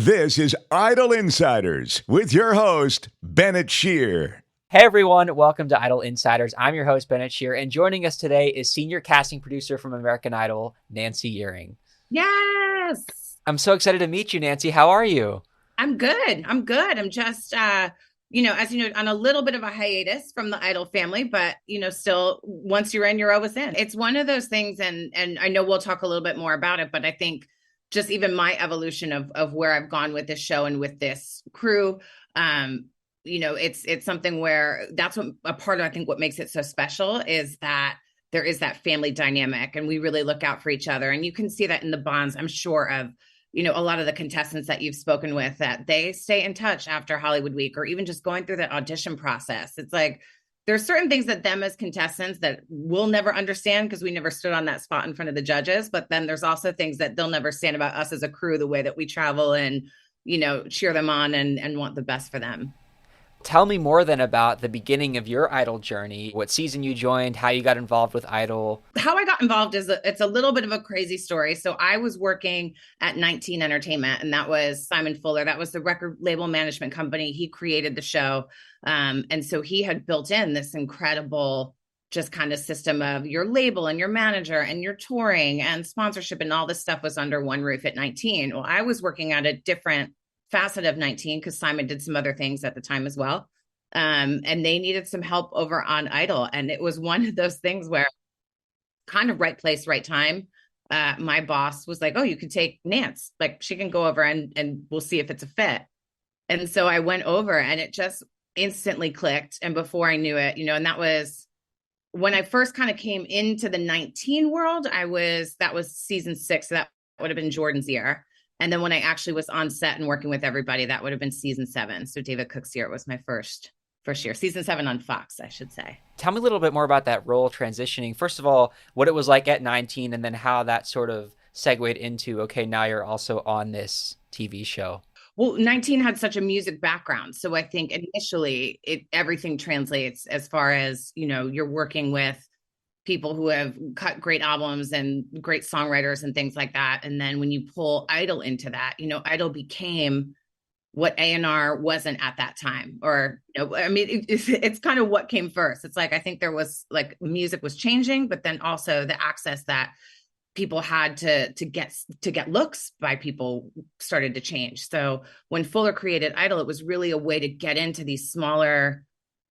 This is Idol Insiders with your host, Bennett Shear. Hey everyone, welcome to Idol Insiders. I'm your host, Bennett Shear, and joining us today is senior casting producer from American Idol, Nancy Yearing. Yes. I'm so excited to meet you, Nancy. How are you? I'm good. I'm just, as you know, on a little bit of a hiatus from the Idol family, but, still, once you're in, you're always in. It's one of those things, and I know we'll talk a little bit more about it, but I think just even my evolution of where I've gone with this show and with this crew, it's something where that's what a part of, I think, what makes it so special is that there is that family dynamic and we really look out for each other. And you can see that in the bonds, I'm sure, of, a lot of the contestants that you've spoken with, that they stay in touch after Hollywood Week or even just going through the audition process. It's like, there's certain things that them as contestants that we'll never understand because we never stood on that spot in front of the judges. But then there's also things that they'll never understand about us as a crew, the way that we travel and, cheer them on and want the best for them. Tell me more then about the beginning of your Idol journey, what season you joined, how you got involved with Idol. How I got involved it's a little bit of a crazy story. So I was working at 19 Entertainment, and that was Simon Fuller. That was the record label management company. He created the show. And so he had built in this incredible just kind of system of your label and your manager and your touring and sponsorship, and all this stuff was under one roof at 19. Well, I was working at a different facet of 19 because Simon did some other things at the time as well. And they needed some help over on Idol. And it was one of those things where kind of right place, right time. My boss was like, oh, you could take Nance. Like, she can go over and we'll see if it's a fit. And so I went over and it just instantly clicked. And before I knew it, and that was when I first kind of came into the 19 world, that was season 6. So that would have been Jordan's year. And then when I actually was on set and working with everybody, that would have been season 7. So David Cook's year was my first year, season 7 on Fox, I should say. Tell me a little bit more about that role transitioning. First of all, what it was like at 19, and then how that sort of segued into, okay, now you're also on this TV show. Well, 19 had such a music background. So I think initially everything translates as far as, you're working with people who have cut great albums and great songwriters and things like that. And then when you pull Idol into that, Idol became what A&R wasn't at that time. Or, it's kind of what came first. It's like, I think there was like music was changing, but then also the access that people had to get looks by people started to change. So when Fuller created Idol, it was really a way to get into these smaller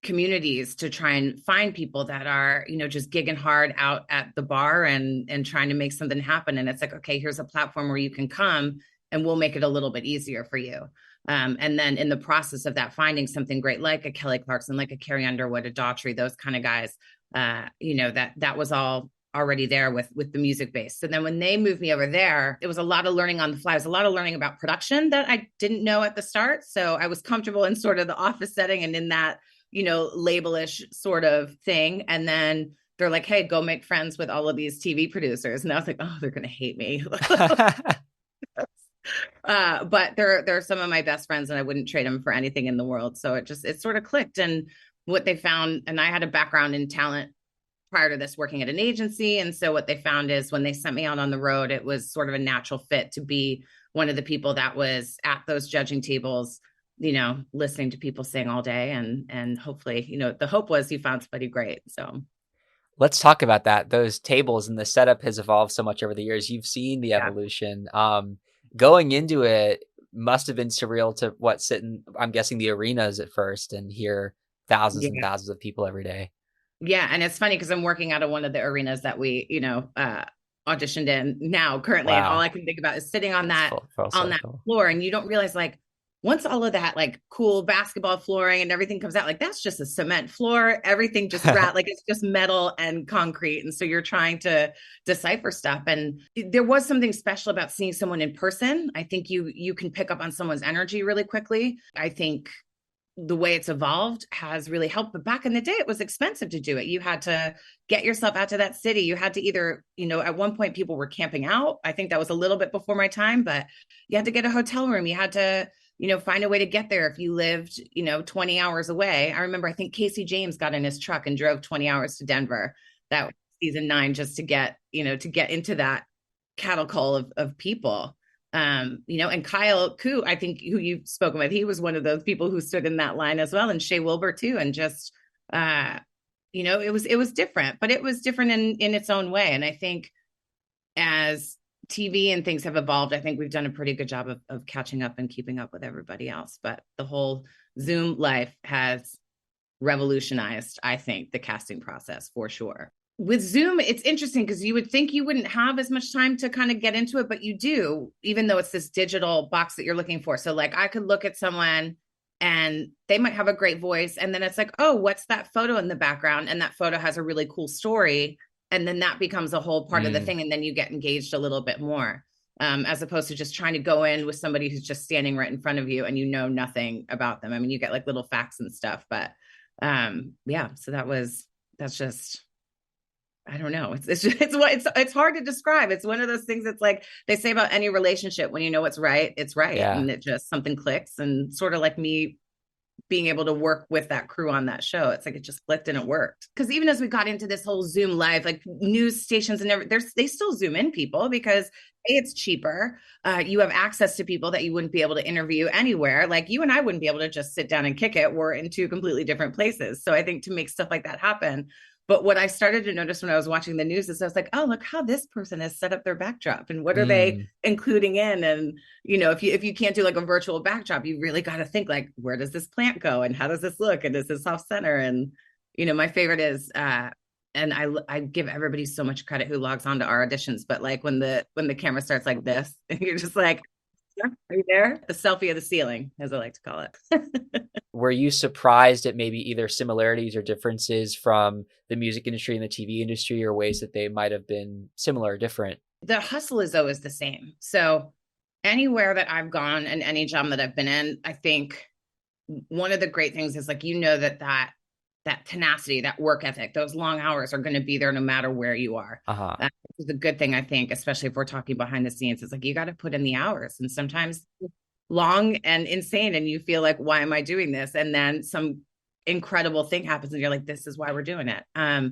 communities to try and find people that are, just gigging hard out at the bar and trying to make something happen. And it's like, okay, here's a platform where you can come and we'll make it a little bit easier for you. And then in the process of that, finding something great, like a Kelly Clarkson, like a Carrie Underwood, a Daughtry, those kind of guys, that was all already there with the music base. So then when they moved me over there, it was a lot of learning on the fly. It was a lot of learning about production that I didn't know at the start. So I was comfortable in sort of the office setting and in that, labelish sort of thing. And then they're like, hey, go make friends with all of these TV producers. And I was like, oh, they're going to hate me. But they're some of my best friends and I wouldn't trade them for anything in the world. So it sort of clicked. And what they found, and I had a background in talent prior to this, working at an agency. And so what they found is when they sent me out on the road, it was sort of a natural fit to be one of the people that was at those judging tables, listening to people sing all day. And hopefully, the hope was you found somebody great. So let's talk about that. Those tables and the setup has evolved so much over the years. You've seen the evolution. Going into it must have been surreal to sit in, I'm guessing, the arenas at first and hear thousands and thousands of people every day. Yeah. And it's funny because I'm working out of one of the arenas that we, auditioned in now currently. Wow. And all I can think about is sitting on that, floor. And you don't realize, like, once all of that, like, cool basketball flooring and everything comes out, like, that's just a cement floor, everything just like it's just metal and concrete. And so you're trying to decipher stuff. And there was something special about seeing someone in person. I think you can pick up on someone's energy really quickly. I think the way it's evolved has really helped. But back in the day, it was expensive to do it. You had to get yourself out to that city. You had to either, at one point people were camping out. I think that was a little bit before my time, but you had to get a hotel room. You had to, find a way to get there if you lived, 20 hours away. I remember, I think Casey James got in his truck and drove 20 hours to Denver. That was season 9, just to get into that cattle call of people. And Kyle Koo, I think, who you've spoken with, he was one of those people who stood in that line as well, and Shea Wilbur too. And just, it was different, but it was different in its own way. And I think as TV and things have evolved, I think we've done a pretty good job of catching up and keeping up with everybody else. But the whole Zoom life has revolutionized, I think, the casting process for sure. With Zoom, it's interesting because you would think you wouldn't have as much time to kind of get into it, but you do, even though it's this digital box that you're looking for. So like I could look at someone and they might have a great voice, and then it's like, oh, what's that photo in the background? And that photo has a really cool story. And then that becomes a whole part of the thing. And then you get engaged a little bit more, as opposed to just trying to go in with somebody who's just standing right in front of you and you know nothing about them. I mean, you get like little facts and stuff, but so that's just, I don't know. It's hard to describe. It's one of those things that's like they say about any relationship, when you know it's right, it's right. Yeah. And it just, something clicks. And sort of like me being able to work with that crew on that show, it's like it just clicked and it worked. Because even as we got into this whole Zoom live, like news stations and they still Zoom in people because it's cheaper. You have access to people that you wouldn't be able to interview anywhere. Like you and I wouldn't be able to just sit down and kick it. We're in two completely different places. So I think to make stuff like that happen. But what I started to notice when I was watching the news is I was like, oh, look how this person has set up their backdrop and what are they including in? And, if you can't do like a virtual backdrop, you really got to think like, where does this plant go? And how does this look? And is this off center? And, my favorite is, and I give everybody so much credit who logs on to our auditions, but like when the camera starts like this, and you're just like, are you there? The selfie of the ceiling, as I like to call it. Were you surprised at maybe either similarities or differences from the music industry and the TV industry, or ways that they might have been similar or different? The hustle is always the same. So anywhere that I've gone and any job that I've been in, I think one of the great things is like, that tenacity, that work ethic, those long hours are going to be there no matter where you are. That is a good thing, I think, especially if we're talking behind the scenes. It's like, you got to put in the hours, and sometimes long and insane. And you feel like, why am I doing this? And then some incredible thing happens and you're like, this is why we're doing it. So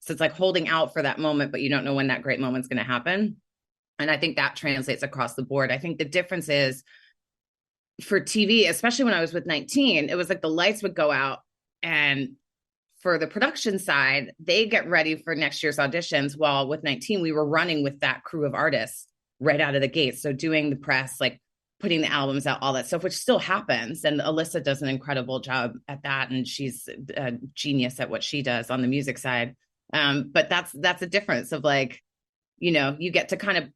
it's like holding out for that moment, but you don't know when that great moment's going to happen. And I think that translates across the board. I think the difference is for TV, especially when I was with 19, it was like the lights would go out, and for the production side, they get ready for next year's auditions. While with 19, we were running with that crew of artists right out of the gate. So doing the press, like putting the albums out, all that stuff, which still happens. And Alyssa does an incredible job at that. And she's a genius at what she does on the music side. But that's a difference of like, you get to kind of,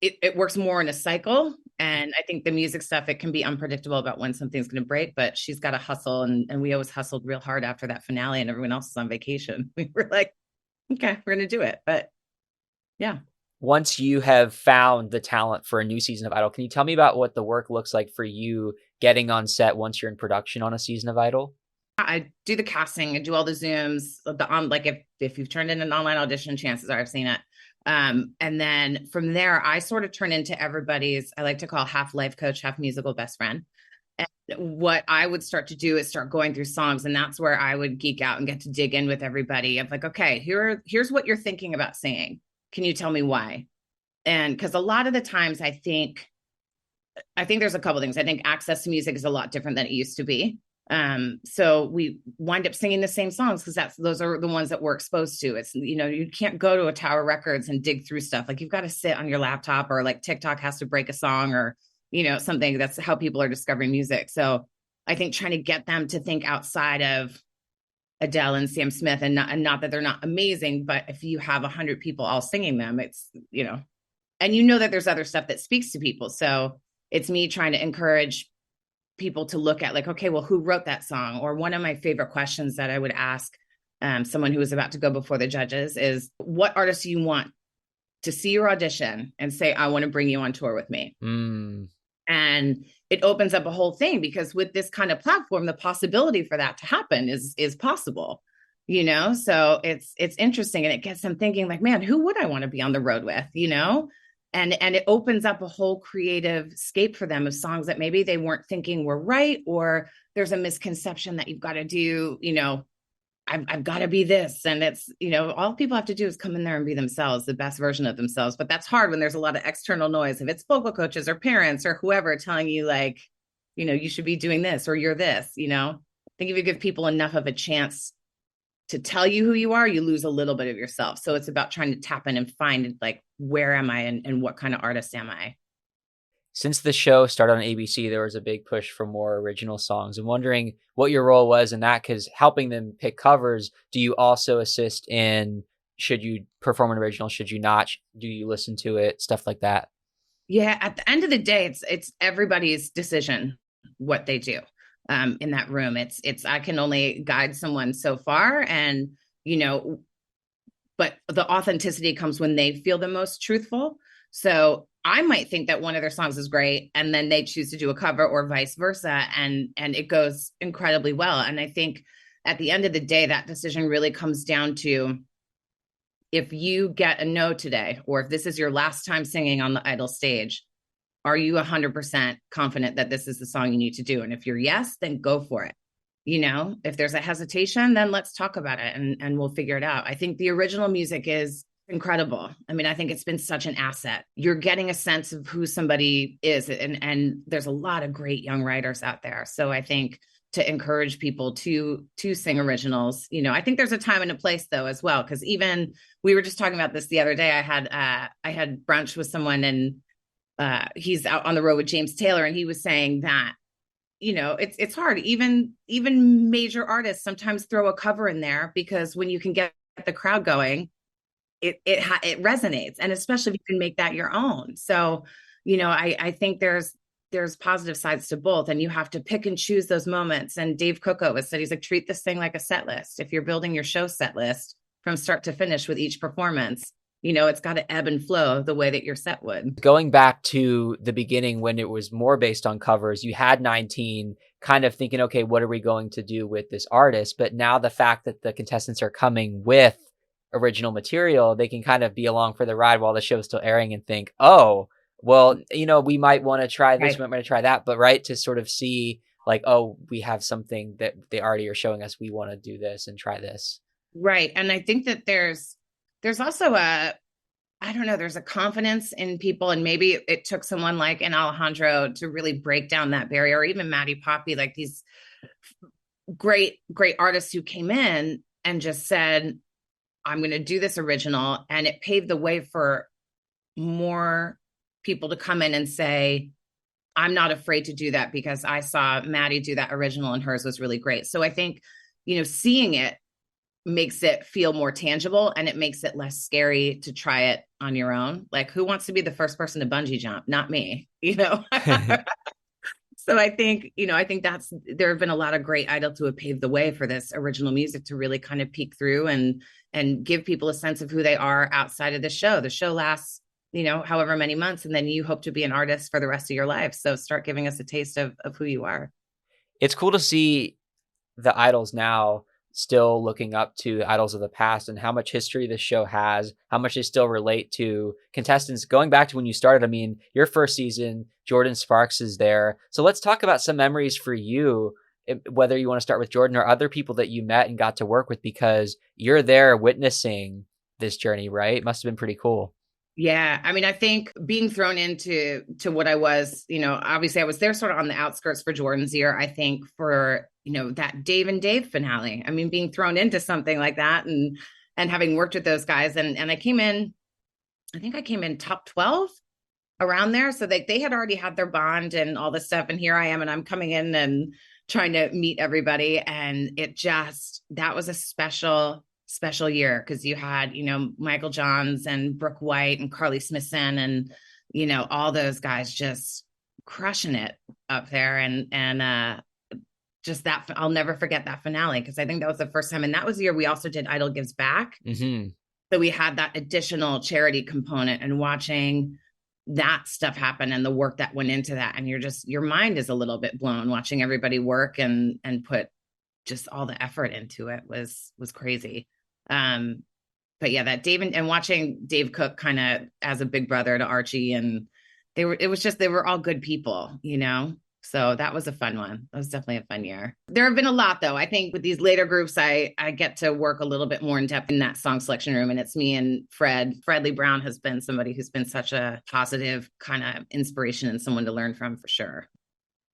it works more in a cycle. And I think the music stuff, it can be unpredictable about when something's going to break, but she's got to hustle. And we always hustled real hard after that finale and everyone else is on vacation. We were like, okay, we're going to do it. But yeah. Once you have found the talent for a new season of Idol, can you tell me about what the work looks like for you getting on set once you're in production on a season of Idol? I do the casting, I do all the Zooms, like if you've turned in an online audition, chances are I've seen it. And then from there, I sort of turn into everybody's, I like to call half life coach, half musical best friend. And what I would start to do is start going through songs. And that's where I would geek out and get to dig in with everybody. I'm like, okay, here's what you're thinking about saying. Can you tell me why? And because a lot of the times I think there's a couple things. I think access to music is a lot different than it used to be. So we wind up singing the same songs because those are the ones that we're exposed to. It's, you can't go to a Tower Records and dig through stuff. Like you've got to sit on your laptop, or like TikTok has to break a song, or, something. That's how people are discovering music. So I think trying to get them to think outside of Adele and Sam Smith, and not that they're not amazing, but if you have 100 people all singing them, it's, and that there's other stuff that speaks to people. So it's me trying to encourage people to look at like, okay, well, who wrote that song? Or one of my favorite questions that I would ask someone who was about to go before the judges is, what artist do you want to see your audition and say, I want to bring you on tour with me? And it opens up a whole thing, because with this kind of platform, the possibility for that to happen is possible, so it's interesting, and it gets them thinking like, man, who would I want to be on the road with, and it opens up a whole creative scape for them of songs that maybe they weren't thinking were right, or there's a misconception that you've got to do, I've got to be this. And it's, all people have to do is come in there and be themselves, the best version of themselves. But that's hard when there's a lot of external noise. If it's vocal coaches or parents or whoever telling you like, you should be doing this or you're this, I think if you give people enough of a chance to tell you who you are, you lose a little bit of yourself. So it's about trying to tap in and find like, where am I and what kind of artist am I? Since the show started on ABC, there was a big push for more original songs. I'm wondering what your role was in that, because helping them pick covers, do you also assist in, should you perform an original, should you not? Do you listen to it? Stuff like that. Yeah, at the end of the day, it's everybody's decision what they do in that room. It's I can only guide someone so far, and but the authenticity comes when they feel the most truthful. So I might think that one of their songs is great, and then they choose to do a cover, or vice versa, and it goes incredibly well. And I think at the end of the day, that decision really comes down to, if you get a no today, or if this is your last time singing on the Idol stage, are you 100% confident that this is the song you need to do? And if you're yes, then go for it. If there's a hesitation, then let's talk about it and we'll figure it out. I think the original music is incredible. I mean, I think it's been such an asset. You're getting a sense of who somebody is. And there's a lot of great young writers out there. So I think to encourage people to sing originals, I think there's a time and a place though, as well. Cause even we were just talking about this the other day. I had brunch with someone, and he's out on the road with James Taylor. And he was saying that, it's hard. Even major artists sometimes throw a cover in there, because when you can get the crowd going, it resonates. And especially if you can make that your own. So, I think there's positive sides to both, and you have to pick and choose those moments. And Dave Coco has said, he's like, treat this thing like a set list. If you're building your show set list from start to finish with each performance, it's got to ebb and flow the way that your set would. Going back to the beginning when it was more based on covers, you had 19 kind of thinking, okay, what are we going to do with this artist? But now the fact that the contestants are coming with original material, they can kind of be along for the ride while the show's still airing and think, oh, well, we might want to try this, Right. we might want to try that. But right, to sort of see like, oh, we have something that they already are showing us, we want to do this and try this. Right. And I think that there's also I don't know, there's a confidence in people. And maybe it took someone like an Alejandro to really break down that barrier, or even Maddie Poppy, like these great artists who came in and just said, I'm going to do this original. And it paved the way for more people to come in and say, I'm not afraid to do that, because I saw Maddie do that original and hers was really great. So I think, seeing it makes it feel more tangible, and it makes it less scary to try it on your own. Like, who wants to be the first person to bungee jump? Not me, So I think, there have been a lot of great idols who have paved the way for this original music to really kind of peek through and give people a sense of who they are outside of the show. The show lasts, however many months, and then you hope to be an artist for the rest of your life. So start giving us a taste of who you are. It's cool to see the idols now still looking up to idols of the past, and how much history this show has, how much they still relate to contestants going back to when you started. I mean, your first season, Jordan Sparks is there. So let's talk about some memories for you, whether you want to start with Jordan or other people that you met and got to work with, because you're there witnessing this journey, right? It must have been pretty cool. Yeah. I mean, I think being thrown into what I was, obviously I was there sort of on the outskirts for Jordan's year. I think for, that Dave and Dave finale, I mean, being thrown into something like that and having worked with those guys, and I came in, I think I came in top 12 around there. So they had already had their bond and all this stuff. And here I am, and I'm coming in and trying to meet everybody. And that was a special year, because you had, Michael Johns and Brooke White and Carly Smithson and, all those guys just crushing it up there. And just that, I'll never forget that finale, because I think that was the first time. And that was the year we also did Idol Gives Back. Mm-hmm. So we had that additional charity component, and watching that stuff happen and the work that went into that. And your mind is a little bit blown watching everybody work and put just all the effort into it was crazy. But yeah, that Dave and watching Dave Cook kind of as a big brother to Archie, and they were all good people, So that was a fun one. That was definitely a fun year. There have been a lot, though. I think with these later groups, I get to work a little bit more in depth in that song selection room. And it's me and Fred. Fred Lee Brown has been somebody who's been such a positive kind of inspiration and someone to learn from for sure.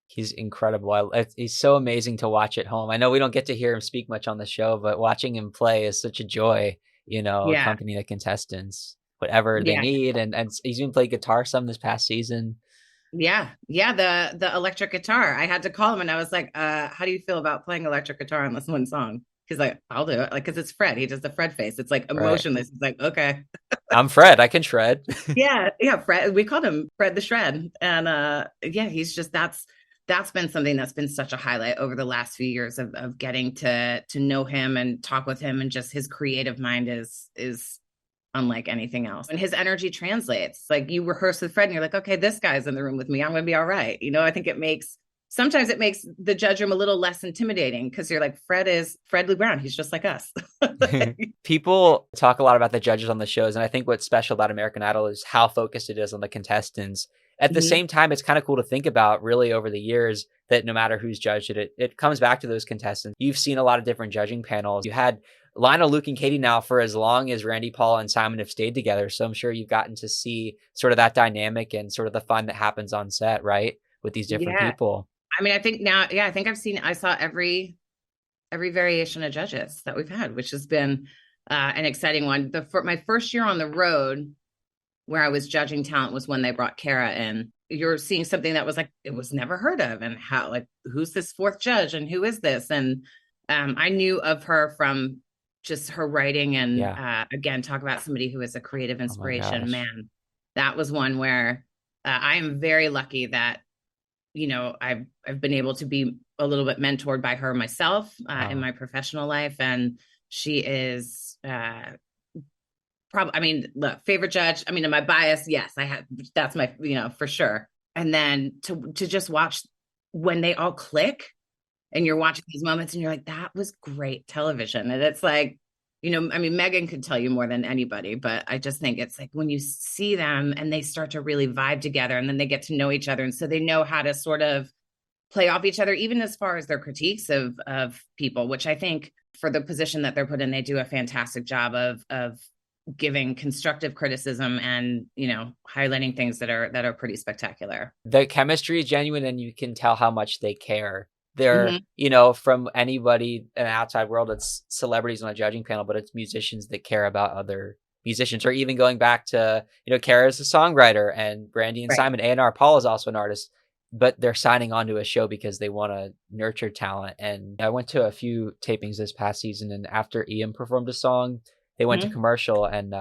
He's incredible. He's so amazing to watch at home. I know we don't get to hear him speak much on the show, but watching him play is such a joy, Yeah. accompanying the contestants, whatever they Yeah. need. And he's even played guitar some this past season. Yeah. The electric guitar. I had to call him and I was like, how do you feel about playing electric guitar on this one song? He's like, I'll do it. Like, cause it's Fred. He does the Fred face. It's like emotionless. Right. He's like, okay. I'm Fred. I can shred. Yeah. Fred. We called him Fred the Shred. And he's just, that's been something that's been such a highlight over the last few years of getting to know him and talk with him, and just his creative mind is unlike anything else. And his energy translates. Like, you rehearse with Fred and you're like, okay, this guy's in the room with me. I'm going to be all right. I think sometimes it makes the judge room a little less intimidating because you're like, Fred is Fred Lee Brown. He's just like us. People talk a lot about the judges on the shows. And I think what's special about American Idol is how focused it is on the contestants. At the same time, it's kind of cool to think about really over the years that no matter who's judged it, it comes back to those contestants. You've seen a lot of different judging panels. You had Lionel, Luke, and Katie now for as long as Randy, Paul, and Simon have stayed together. So I'm sure you've gotten to see sort of that dynamic and sort of the fun that happens on set, right? With these different people. I mean, I think now, I think I saw every variation of judges that we've had, which has been an exciting one. My first year on the road, where I was judging talent, was when they brought Kara in. You're seeing something that was like, it was never heard of. And how, like, who's this fourth judge and who is this? And I knew of her from just her writing and again, talk about somebody who is a creative inspiration. Man, that was one where I am very lucky that, I've been able to be a little bit mentored by her myself in my professional life. And she is look, favorite judge. I mean, am I biased? Yes, that's my, for sure. And then to just watch when they all click and you're watching these moments and you're like, that was great television. And it's like, Megan could tell you more than anybody, but I just think it's like when you see them and they start to really vibe together and then they get to know each other. And so they know how to sort of play off each other, even as far as their critiques of people, which I think for the position that they're put in, they do a fantastic job of giving constructive criticism and, highlighting things that are pretty spectacular. The chemistry is genuine and you can tell how much they care. They're, from anybody in the outside world, it's celebrities on a judging panel, but it's musicians that care about other musicians. Or even going back to, Kara's a songwriter and Brandy and Simon, A&R, Paul is also an artist, but they're signing on to a show because they want to nurture talent. And I went to a few tapings this past season, and after Ian performed a song, they went to commercial, and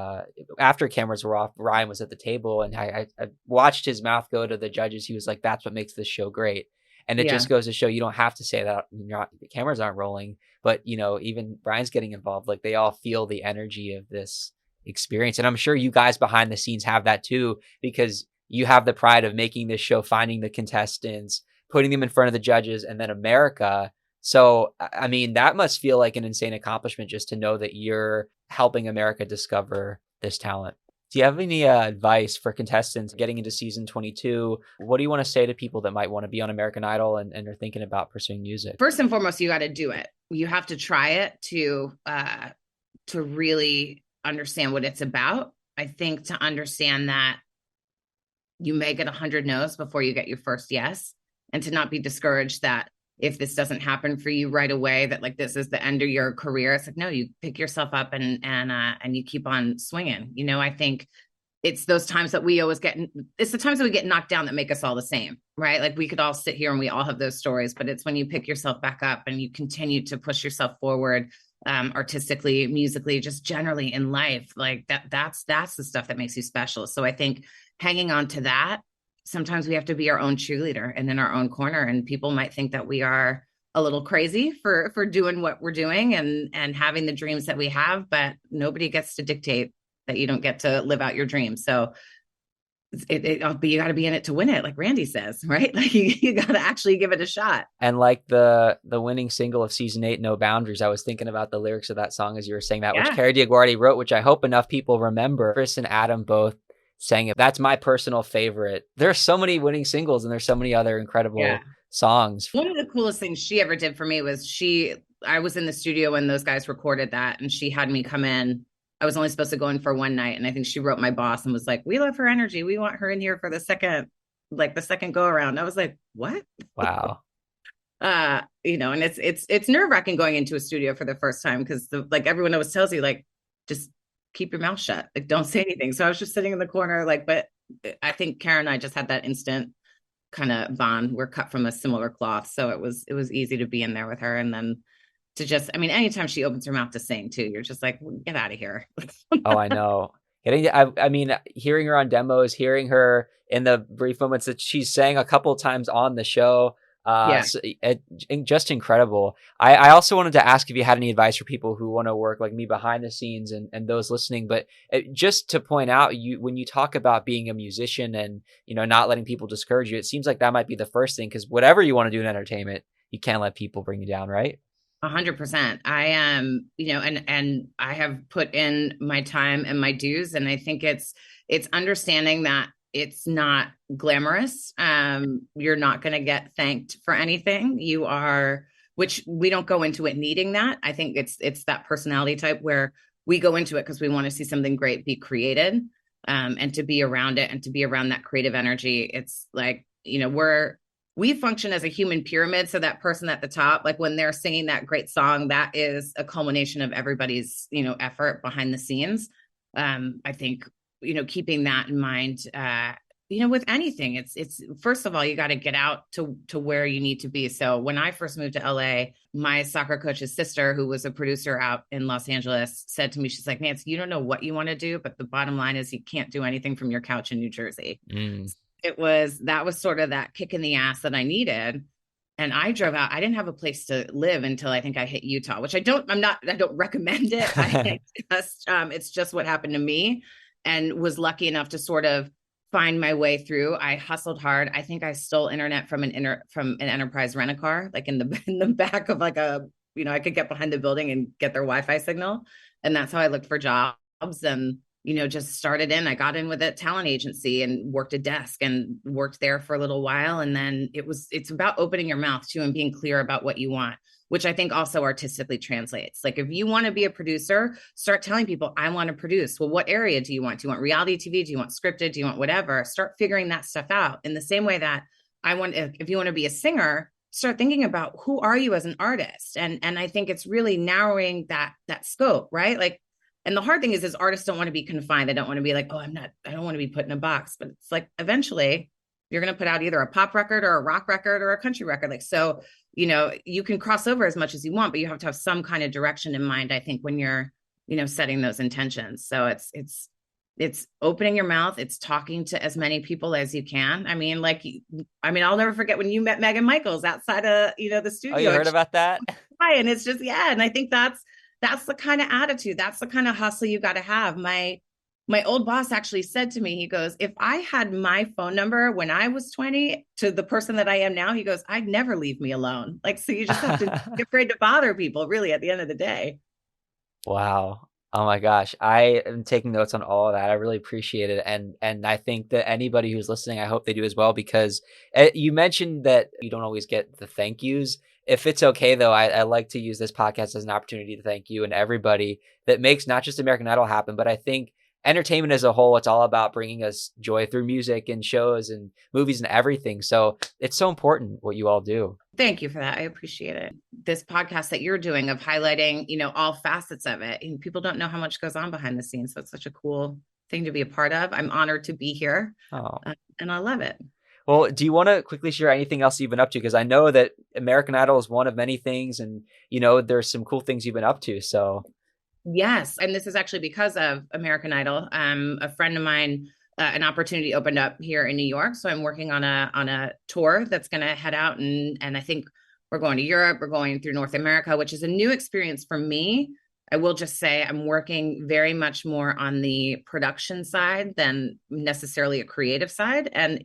after cameras were off, Ryan was at the table, and I watched his mouth go to the judges. He was like, that's what makes this show great. And it just goes to show you don't have to say that the cameras aren't rolling, but even Brian's getting involved. Like, they all feel the energy of this experience. And I'm sure you guys behind the scenes have that too, because you have the pride of making this show, finding the contestants, putting them in front of the judges, and then America. So, I mean, that must feel like an insane accomplishment just to know that you're helping America discover this talent. Do you have any advice for contestants getting into season 22? What do you want to say to people that might want to be on American Idol and are thinking about pursuing music? First and foremost, you got to do it. You have to try it to really understand what it's about. I think to understand that you may get 100 no's before you get your first yes, and to not be discouraged that if this doesn't happen for you right away, that like this is the end of your career. It's like, no, you pick yourself up and you keep on swinging. I think it's those times that we always it's the times that we get knocked down that make us all the same, right? Like, we could all sit here and we all have those stories, but it's when you pick yourself back up and you continue to push yourself forward, artistically, musically, just generally in life, like that's the stuff that makes you special. So I think hanging on to that, sometimes we have to be our own cheerleader and in our own corner. And people might think that we are a little crazy for doing what we're doing and having the dreams that we have, but nobody gets to dictate that you don't get to live out your dreams. So you got to be in it to win it, like Randy says, right? Like you got to actually give it a shot. And like the winning single of season 8, No Boundaries, I was thinking about the lyrics of that song as you were saying that, which Carrie DiGuardi wrote, which I hope enough people remember. Chris and Adam both sang it. That's my personal favorite. There are so many winning singles and there's so many other incredible songs. One of the coolest things she ever did for me was I was in the studio when those guys recorded that, and she had me come in. I was only supposed to go in for one night, and I think she wrote my boss and was like, "We love her energy. We want her in here for the second go around." I was like, "What?" Wow. And it's nerve-wracking going into a studio for the first time, because like everyone always tells you, like, just keep your mouth shut, like don't say anything. So I was just sitting in the corner, like, but I think Karen and I just had that instant kind of bond. We're cut from a similar cloth, so it was easy to be in there with her. And then to just, I mean, anytime she opens her mouth to sing too, you're just like, get out of here. Oh, I know. I mean, hearing her on demos, hearing her in the brief moments that she sang a couple times on the show, Yeah. just incredible. I also wanted to ask if you had any advice for people who want to work like me behind the scenes and those listening. But just to point out, when you talk about being a musician and, not letting people discourage you, it seems like that might be the first thing, because whatever you want to do in entertainment, you can't let people bring you down, right? 100%. I am, and I have put in my time and my dues, and I think it's understanding that it's not glamorous. You're not going to get thanked for anything. Which we don't go into it needing that. I think it's that personality type where we go into it because we want to see something great be created, and to be around it and to be around that creative energy. It's like, we function as a human pyramid. So that person at the top, like when they're singing that great song, that is a culmination of everybody's, effort behind the scenes. I think, keeping that in mind, with anything, it's first of all, you got to get out to where you need to be. So when I first moved to LA, my soccer coach's sister, who was a producer out in Los Angeles, said to me, she's like, "Nancy, you don't know what you want to do, but the bottom line is you can't do anything from your couch in New Jersey." That was sort of that kick in the ass that I needed. And I drove out. I didn't have a place to live until I think I hit Utah, which I don't recommend it. It's just what happened to me, and was lucky enough to sort of find my way through. I hustled hard. I think I stole internet from an enterprise rent-a-car, like in the back of like I could get behind the building and get their Wi-Fi signal. And that's how I looked for jobs. And just started I got in with a talent agency and worked a desk and worked there for a little while. And then it's about opening your mouth too and being clear about what you want, which I think also artistically translates. Like if you want to be a producer, start telling people, I want to produce. Well, what area do you want? Do you want reality TV? Do you want scripted? Do you want whatever? Start figuring that stuff out in the same way that if you want to be a singer, start thinking about who are you as an artist? And I think it's really narrowing that scope, right? Like, and the hard thing is artists don't want to be confined. They don't want to be like, I don't want to be put in a box. But it's like, eventually you're going to put out either a pop record or a rock record or a country record. Like, so, you can cross over as much as you want, but you have to have some kind of direction in mind, I think, when you're, setting those intentions. So it's opening your mouth. It's talking to as many people as you can. I mean, I'll never forget when you met Megan Michaels outside of, the studio. Oh, you heard about that? And it's just, yeah. And I think that's the kind of attitude. That's the kind of hustle you got to have. My old boss actually said to me, he goes, if I had my phone number when I was 20 to the person that I am now, he goes, I'd never leave me alone. Like, so you just have to be afraid to bother people, really, at the end of the day. Wow. Oh my gosh. I am taking notes on all of that. I really appreciate it. And I think that anybody who's listening, I hope they do as well, because you mentioned that you don't always get the thank yous. If it's okay, though, I like to use this podcast as an opportunity to thank you and everybody that makes not just American Idol happen, but I think entertainment as a whole, it's all about bringing us joy through music and shows and movies and everything. So it's so important what you all do. Thank you for that. I appreciate it. This podcast that you're doing of highlighting, all facets of it, and people don't know how much goes on behind the scenes. So it's such a cool thing to be a part of. I'm honored to be here. And I love it. Well, do you want to quickly share anything else you've been up to? Because I know that American Idol is one of many things, and, there's some cool things you've been up to. So yes. And this is actually because of American Idol. A friend of mine, an opportunity opened up here in New York. So I'm working on a tour that's going to head out. And I think we're going to Europe. We're going through North America, which is a new experience for me. I will just say I'm working very much more on the production side than necessarily a creative side. And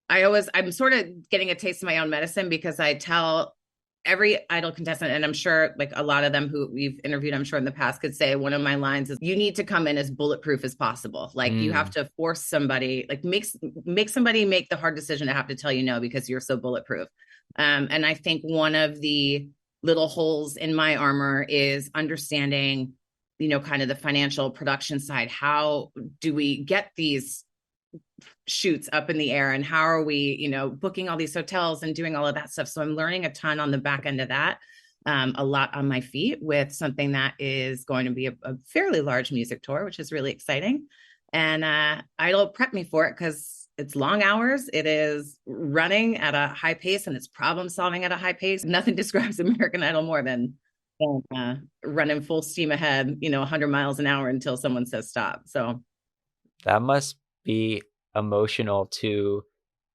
I'm sort of getting a taste of my own medicine, because I tell every Idol contestant, and I'm sure like a lot of them who we've interviewed, I'm sure in the past could say one of my lines is, you need to come in as bulletproof as possible. Like you have to force somebody, like make somebody make the hard decision to have to tell you no because you're so bulletproof. And I think one of the little holes in my armor is understanding, kind of the financial production side. How do we get these shoots up in the air, and how are we, booking all these hotels and doing all of that stuff? So I'm learning a ton on the back end of that, a lot on my feet with something that is going to be a fairly large music tour, which is really exciting. And Idol prepped me for it because it's long hours. It is running at a high pace and it's problem solving at a high pace. Nothing describes American Idol more than running full steam ahead, 100 miles an hour until someone says stop. So that must be emotional to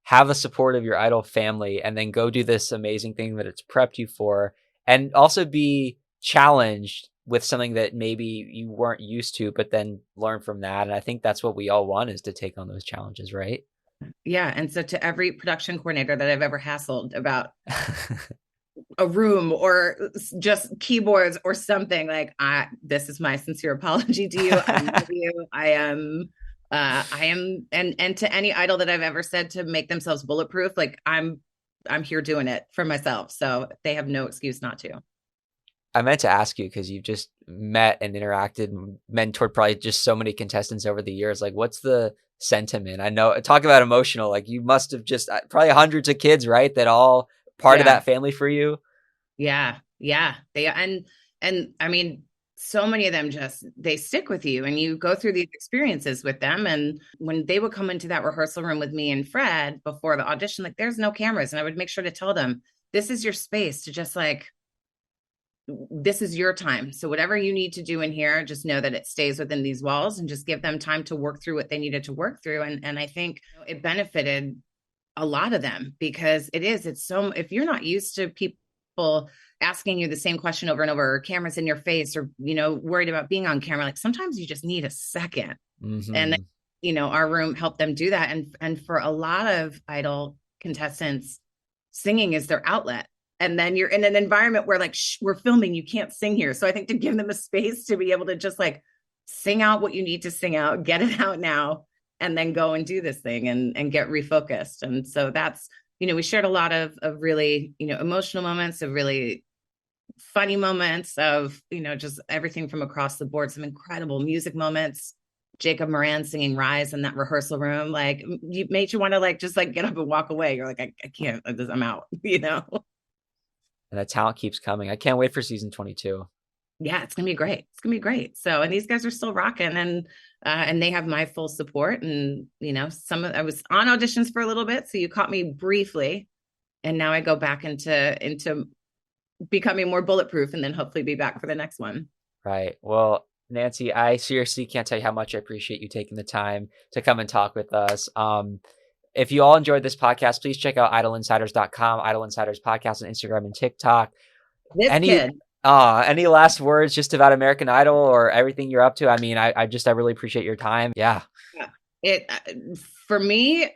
have the support of your Idol family and then go do this amazing thing that it's prepped you for, and also be challenged with something that maybe you weren't used to, but then learn from that. And I think that's what we all want, is to take on those challenges, right? Yeah. And so to every production coordinator that I've ever hassled about a room or just keyboards or something, like, this is my sincere apology to you. I love you. I am, and to any Idol that I've ever said to make themselves bulletproof, like I'm here doing it for myself. So they have no excuse not to. I meant to ask you, because you've just met and interacted and mentored probably just so many contestants over the years. Like, what's the sentiment? I know, talk about emotional, like you must have just probably hundreds of kids, right? That all part of that family for you. Yeah. Yeah. And I mean, so many of them they stick with you, and you go through these experiences with them. And when they would come into that rehearsal room with me and Fred before the audition, like there's no cameras. And I would make sure to tell them, this is your space to just like, this is your time. So whatever you need to do in here, just know that it stays within these walls, and just give them time to work through what they needed to work through. And I think it benefited a lot of them, because it's so, if you're not used to people asking you the same question over and over, or cameras in your face, or, worried about being on camera, like sometimes you just need a second. Mm-hmm. And, our room helped them do that. And for a lot of Idol contestants, singing is their outlet. And then you're in an environment where like, we're filming, you can't sing here. So I think to give them a space to be able to just like sing out what you need to sing out, get it out now, and then go and do this thing and get refocused. And so that's, we shared a lot of really, emotional moments, of really funny moments, of, just everything from across the board, some incredible music moments. Jacob Moran singing Rise in that rehearsal room, like you made you want to like, just like get up and walk away. You're like, I can't, I'm out, And the talent keeps coming. I can't wait for season 22. Yeah, it's going to be great. It's going to be great. So, and these guys are still rocking, and they have my full support. And, I was on auditions for a little bit, so you caught me briefly, and now I go back into becoming more bulletproof, and then hopefully be back for the next one. Right. Well, Nancy, I seriously can't tell you how much I appreciate you taking the time to come and talk with us. If you all enjoyed this podcast, please check out idolinsiders.com, Idol Insiders Podcast on Instagram and TikTok. Any last words just about American Idol or everything you're up to? I mean, I really appreciate your time. Yeah. For me,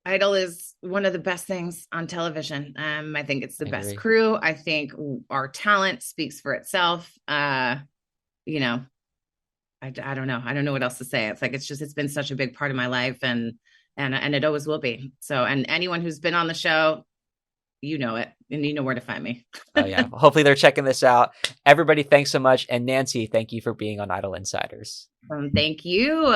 Idol is one of the best things on television. I think it's the best crew. I think our talent speaks for itself. I don't know. I don't know what else to say. It's like, it's been such a big part of my life, and it always will be. So, and anyone who's been on the show, it, and you know where to find me. Oh yeah. Well, hopefully they're checking this out. Everybody, thanks so much. And Nancy, thank you for being on Idol Insiders. Thank you.